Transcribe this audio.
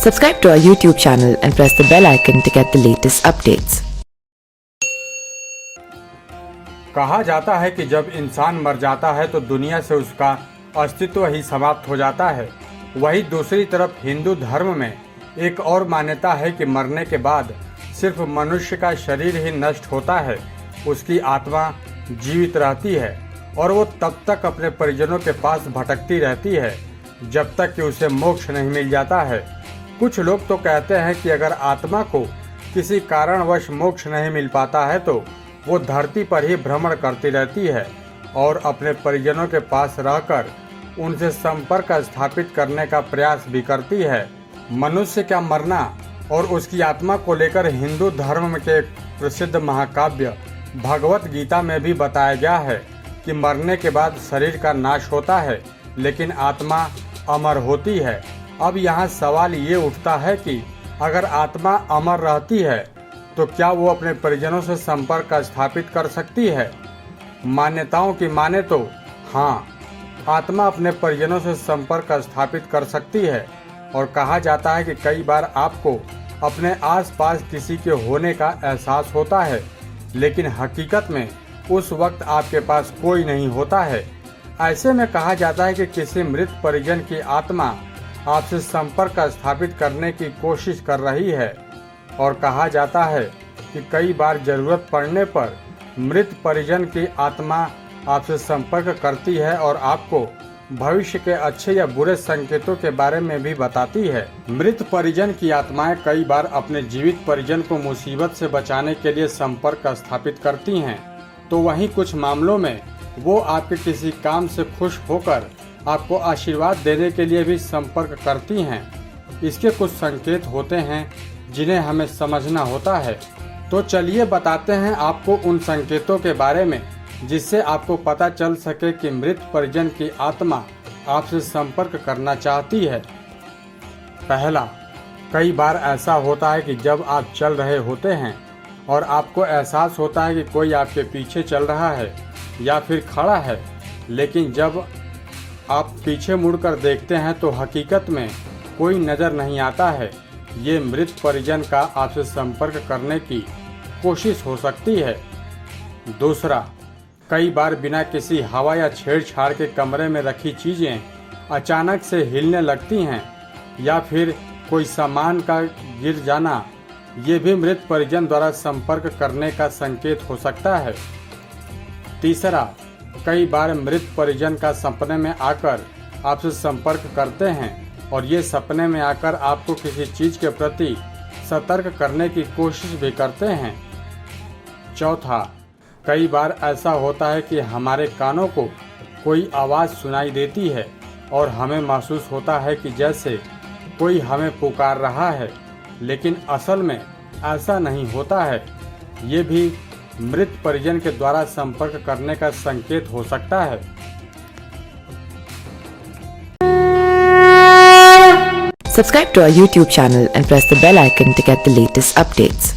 Subscribe to our YouTube channel and press the bell icon to get the latest updates. कहा जाता है कि जब इंसान मर जाता है तो दुनिया से उसका अस्तित्व ही समाप्त हो जाता है। वहीं दूसरी तरफ हिंदू धर्म में एक और मान्यता है कि मरने के बाद सिर्फ मनुष्य का शरीर ही नष्ट होता है, उसकी आत्मा जीवित रहती है और वो तब तक अपने परिजनों के पास भटकती रहती है जब तक कि उसे मोक्ष नहीं मिल जाता है। कुछ लोग तो कहते हैं कि अगर आत्मा को किसी कारणवश मोक्ष नहीं मिल पाता है तो वो धरती पर ही भ्रमण करती रहती है और अपने परिजनों के पास रहकर उनसे संपर्क स्थापित करने का प्रयास भी करती है। मनुष्य का मरना और उसकी आत्मा को लेकर हिंदू धर्म के प्रसिद्ध महाकाव्य भगवत गीता में भी बताया गया है कि मरने के बाद शरीर का नाश होता है लेकिन आत्मा अमर होती है। अब यहाँ सवाल ये उठता है कि अगर आत्मा अमर रहती है तो क्या वो अपने परिजनों से संपर्क स्थापित कर सकती है? मान्यताओं की माने तो हाँ, आत्मा अपने परिजनों से संपर्क स्थापित कर सकती है और कहा जाता है कि कई बार आपको अपने आसपास किसी के होने का एहसास होता है लेकिन हकीकत में उस वक्त आपके पास कोई नहीं होता है। ऐसे में कहा जाता है कि किसी मृत परिजन की आत्मा आपसे संपर्क स्थापित करने की कोशिश कर रही है और कहा जाता है कि कई बार जरूरत पड़ने पर मृत परिजन की आत्मा आपसे संपर्क करती है और आपको भविष्य के अच्छे या बुरे संकेतों के बारे में भी बताती है। मृत परिजन की आत्माएं कई बार अपने जीवित परिजन को मुसीबत से बचाने के लिए संपर्क स्थापित करती हैं, तो वहीं कुछ मामलों में वो आपके किसी काम से खुश होकर आपको आशीर्वाद देने के लिए भी संपर्क करती हैं। इसके कुछ संकेत होते हैं जिन्हें हमें समझना होता है, तो चलिए बताते हैं आपको उन संकेतों के बारे में जिससे आपको पता चल सके कि मृत परिजन की आत्मा आपसे संपर्क करना चाहती है। पहला, कई बार ऐसा होता है कि जब आप चल रहे होते हैं और आपको एहसास होता है कि कोई आपके पीछे चल रहा है या फिर खड़ा है, लेकिन जब आप पीछे मुड़कर देखते हैं तो हकीकत में कोई नज़र नहीं आता है। ये मृत परिजन का आपसे संपर्क करने की कोशिश हो सकती है। दूसरा, कई बार बिना किसी हवा या छेड़छाड़ के कमरे में रखी चीज़ें अचानक से हिलने लगती हैं या फिर कोई सामान का गिर जाना, ये भी मृत परिजन द्वारा संपर्क करने का संकेत हो सकता है। तीसरा, कई बार मृत परिजन का सपने में आकर आपसे संपर्क करते हैं और ये सपने में आकर आपको किसी चीज़ के प्रति सतर्क करने की कोशिश भी करते हैं। चौथा, कई बार ऐसा होता है कि हमारे कानों को कोई आवाज़ सुनाई देती है और हमें महसूस होता है कि जैसे कोई हमें पुकार रहा है, लेकिन असल में ऐसा नहीं होता है। ये भी मृत परिजन के द्वारा संपर्क करने का संकेत हो सकता है। Subscribe to our YouTube channel and press the bell icon to get the latest updates.